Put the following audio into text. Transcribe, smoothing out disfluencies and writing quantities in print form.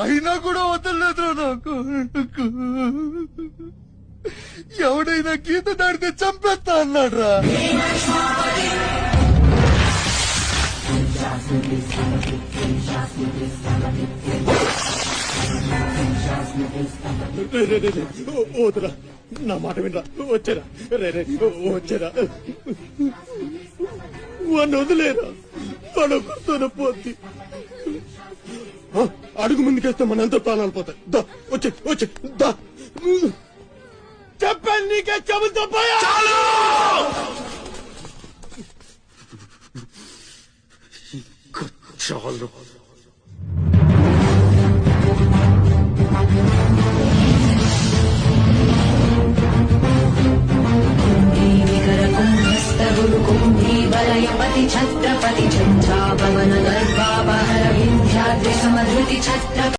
అయినా కూడా వదలలేదు నాకు. ఎవడైనా గీత దాడితే చంపేస్తా అన్నాడు రా. వద్దురా, నా మాట వినరా, వచ్చారా వచ్చారా, వాడిని వదిలేరా, అడుగుతున్న పోతి. అడుగు ముందుకేస్తే మనంతా ప్రాణాలు పోతాయి. దా వచ్చే వచ్చే దా. చెప్పాను నీకే, చెబుతా పోయా. చాలు.